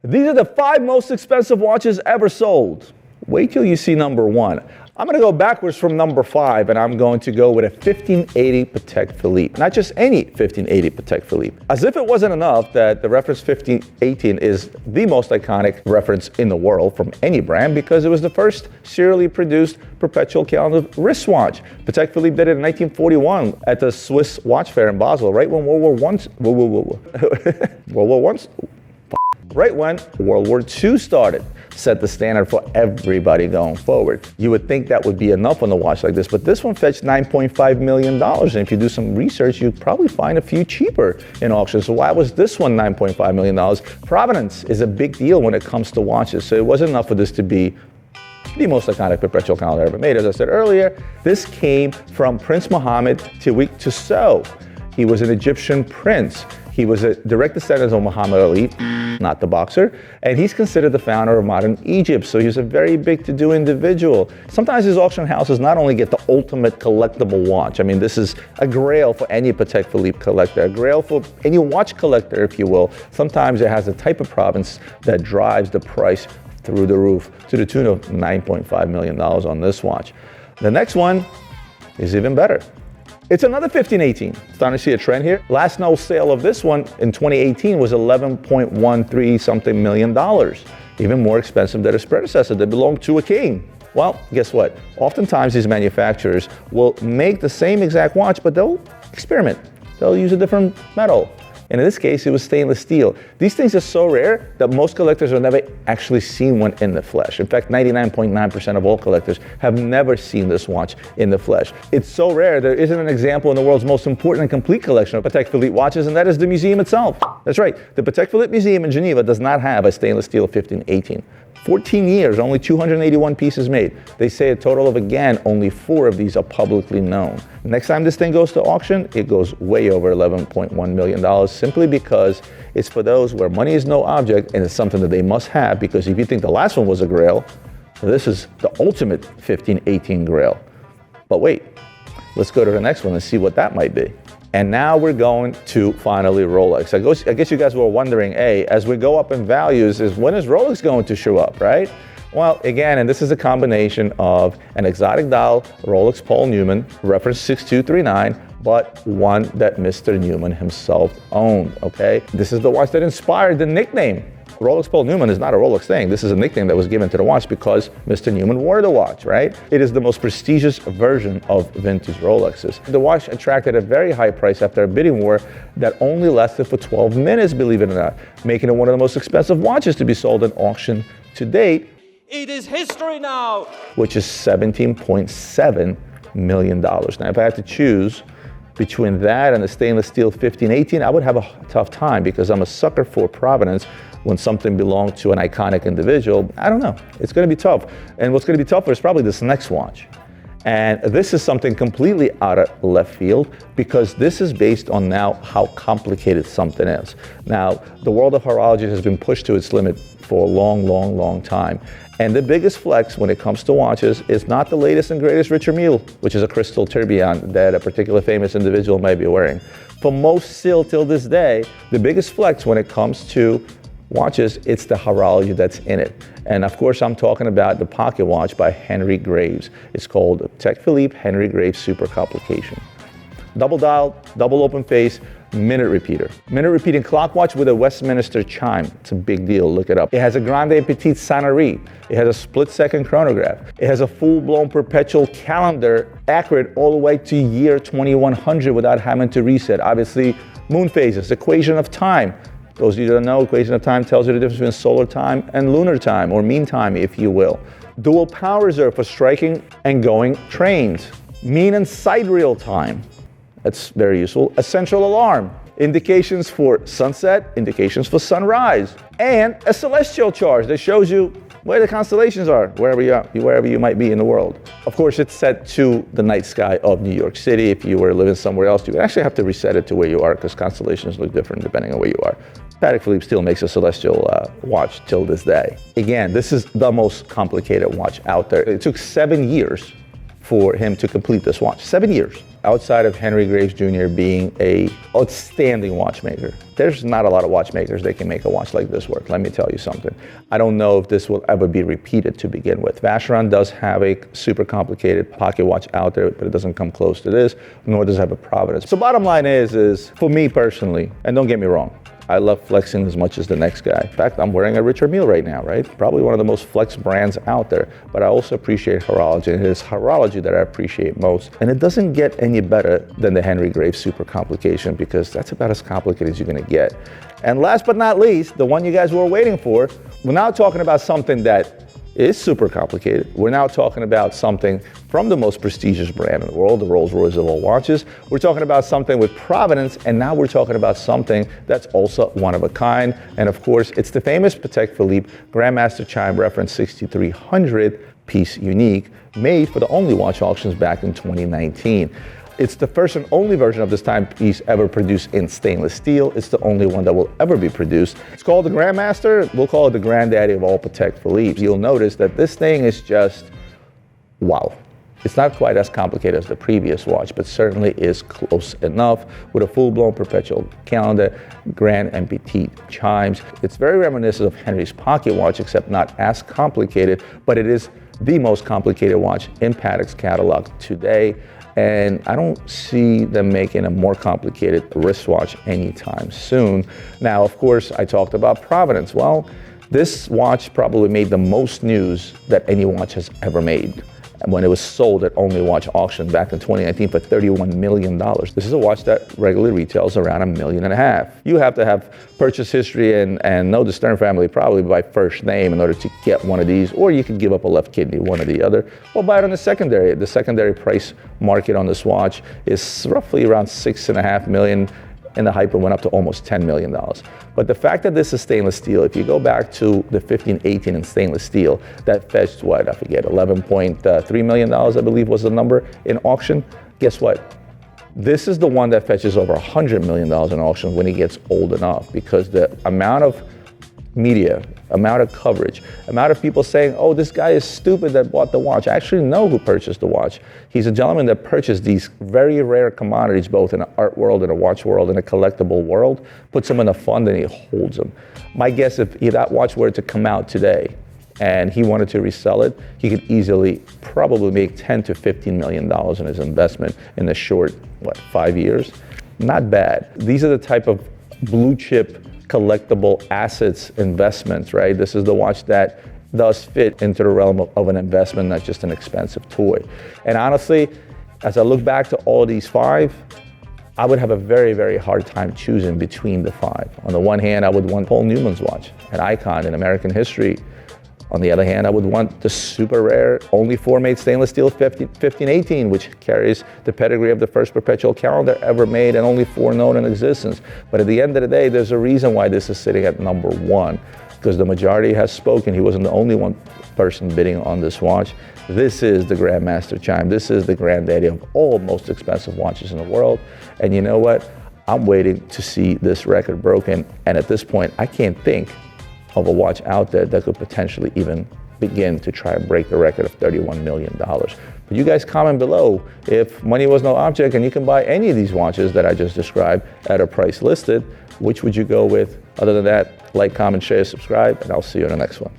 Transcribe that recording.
These are the 5 most expensive watches ever sold. Wait till you see number 1. I'm going to go backwards from number 5, and I'm going to go with a 1580 Patek Philippe. Not just any 1580 Patek Philippe. As if it wasn't enough that the reference 1518 is the most iconic reference in the world from any brand, because it was the first serially produced perpetual calendar wristwatch. Patek Philippe did it in 1941 at the Swiss Watch Fair in Basel, right when World War II started. Set the standard for everybody going forward. You would think that would be enough on a watch like this, but this one fetched $9.5 million. And if you do some research, you'd probably find a few cheaper in auctions. So why was this one $9.5 million? Provenance is a big deal when it comes to watches. So it wasn't enough for this to be the most iconic perpetual calendar ever made. As I said earlier, this came from Prince Mohammed 𝗙𝗰𝗲𝗄𝗽. He was an Egyptian prince. He was a direct descendant of Muhammad Ali, not the boxer, and he's considered the founder of modern Egypt, so he was a very big to-do individual. Sometimes these auction houses not only get the ultimate collectible watch, I mean, this is a grail for any Patek Philippe collector, a grail for any watch collector, if you will. Sometimes it has a type of provenance that drives the price through the roof, to the tune of $9.5 million on this watch. The next one is even better. It's another 1518. Starting to see a trend here. Last no sale of this one in 2018 was $11.13 something million. Even more expensive than its predecessor that belonged to a king. Well, guess what? Oftentimes these manufacturers will make the same exact watch, but they'll experiment. They'll use a different metal. And in this case, it was stainless steel. These things are so rare that most collectors have never actually seen one in the flesh. In fact, 99.9% of all collectors have never seen this watch in the flesh. It's so rare, there isn't an example in the world's most important and complete collection of Patek Philippe watches, and that is the museum itself. That's right, the Patek Philippe Museum in Geneva does not have a stainless steel 1518. 14 years, only 281 pieces made. They say a total of, again, only 4 of these are publicly known. Next time this thing goes to auction, it goes way over $11.1 million, simply because it's for those where money is no object and it's something that they must have, because if you think the last one was a grail, this is the ultimate 1518 grail. But wait, let's go to the next one and see what that might be. And now we're going to finally Rolex. I guess you guys were wondering, hey, as we go up in values, when is Rolex going to show up, right? Well, again, and this is a combination of an exotic dial Rolex Paul Newman, reference 6239, but one that Mr. Newman himself owned, okay? This is the watch that inspired the nickname. Rolex Paul Newman is not a Rolex thing. This is a nickname that was given to the watch because Mr. Newman wore the watch, right? It is the most prestigious version of vintage Rolexes. The watch attracted a very high price after a bidding war that only lasted for 12 minutes, believe it or not, making it one of the most expensive watches to be sold in auction to date. It is history now! Which is $17.7 million. Now, if I had to choose between that and the stainless steel 1518, I would have a tough time because I'm a sucker for provenance. When something belonged to an iconic individual, I don't know. It's going to be tough. And what's going to be tougher is probably this next watch. And this is something completely out of left field because this is based on now how complicated something is. Now, the world of horology has been pushed to its limit for a long, long, long time. And the biggest flex when it comes to watches is not the latest and greatest Richard Mille, which is a crystal tourbillon that a particular famous individual might be wearing. For most still till this day, the biggest flex when it comes to watches, it's the horology that's in it. And of course, I'm talking about the pocket watch by Henry Graves. It's called the Patek Philippe Henry Graves Supercomplication. Double dial, double open face, minute repeater. Minute repeating clock watch with a Westminster chime. It's a big deal, look it up. It has a grande and petite sonnerie. It has a split second chronograph. It has a full-blown perpetual calendar, accurate all the way to year 2100 without having to reset. Obviously, moon phases, equation of time. Those of you that don't know, equation of time tells you the difference between solar time and lunar time, or mean time, if you will. Dual power reserve for striking and going trains. Mean and sidereal time. That's very useful. A central alarm. Indications for sunset, indications for sunrise. And a celestial chart that shows you where the constellations are, wherever you might be in the world. Of course, it's set to the night sky of New York City. If you were living somewhere else, you would actually have to reset it to where you are because constellations look different depending on where you are. Patek Philippe still makes a celestial watch till this day. Again, this is the most complicated watch out there. It took 7 years for him to complete this watch. 7 years. Outside of Henry Graves Jr. being an outstanding watchmaker, there's not a lot of watchmakers that can make a watch like this work. Let me tell you something. I don't know if this will ever be repeated to begin with. Vacheron does have a super complicated pocket watch out there, but it doesn't come close to this, nor does it have a Providence. So bottom line is for me personally, and don't get me wrong, I love flexing as much as the next guy. In fact, I'm wearing a Richard Mille right now, right? Probably one of the most flex brands out there. But I also appreciate horology, and it is horology that I appreciate most. And it doesn't get any better than the Henry Graves Supercomplication, because that's about as complicated as you're gonna get. And last but not least, the one you guys were waiting for, we're now talking about something that is super complicated. We're now talking about something from the most prestigious brand in the world, the Rolls-Royce of all watches. We're talking about something with provenance, and now we're talking about something that's also one of a kind. And of course, it's the famous Patek Philippe Grandmaster Chime Reference 6300 piece unique, made for the only watch auctions back in 2019. It's the first and only version of this timepiece ever produced in stainless steel. It's the only one that will ever be produced. It's called the Grandmaster. We'll call it the granddaddy of all Patek Philippe. You'll notice that this thing is just, wow. It's not quite as complicated as the previous watch, but certainly is close enough, with a full-blown perpetual calendar, grand and petite chimes. It's very reminiscent of Henry's pocket watch, except not as complicated, but it is the most complicated watch in Patek's catalog today. And I don't see them making a more complicated wristwatch anytime soon. Now, of course, I talked about provenance. Well, this watch probably made the most news that any watch has ever made, when it was sold at Only Watch Auction back in 2019 for $31 million. This is a watch that regularly retails around $1.5 million. You have to have purchase history and know the Stern family probably by first name in order to get one of these, or you could give up a left kidney, one or the other, or buy it on the secondary. The secondary price market on this watch is roughly around $6.5 million, and the hyper went up to almost $10 million. But the fact that this is stainless steel, if you go back to the 1518 in stainless steel, that fetched what, I forget, $11.3 million, I believe was the number in auction. Guess what? This is the one that fetches over $100 million in auction when it gets old enough, because the amount of media, amount of coverage, amount of people saying, oh, this guy is stupid that bought the watch. I actually know who purchased the watch. He's a gentleman that purchased these very rare commodities, both in the art world and a watch world and a collectible world, puts them in a fund and he holds them. My guess, if that watch were to come out today and he wanted to resell it, he could easily probably make $10 to $15 million in his investment in the short, 5 years? Not bad. These are the type of blue chip collectible assets investments, right? This is the watch that does fit into the realm of an investment, not just an expensive toy. And honestly, as I look back to all these five, I would have a very, very hard time choosing between the five. On the one hand, I would want Paul Newman's watch, an icon in American history. On the other hand, I would want the super rare, only four-made stainless steel 1518, which carries the pedigree of the first perpetual calendar ever made and only 4 known in existence. But at the end of the day, there's a reason why this is sitting at number 1, because the majority has spoken. He wasn't the only one person bidding on this watch. This is the Grandmaster Chime. This is the granddaddy of all most expensive watches in the world. And you know what? I'm waiting to see this record broken. And at this point, I can't think of a watch out there that could potentially even begin to try and break the record of $31 million. But you guys comment below, if money was no object and you can buy any of these watches that I just described at a price listed, which would you go with? Other than that, like, comment, share, subscribe, and I'll see you in the next one.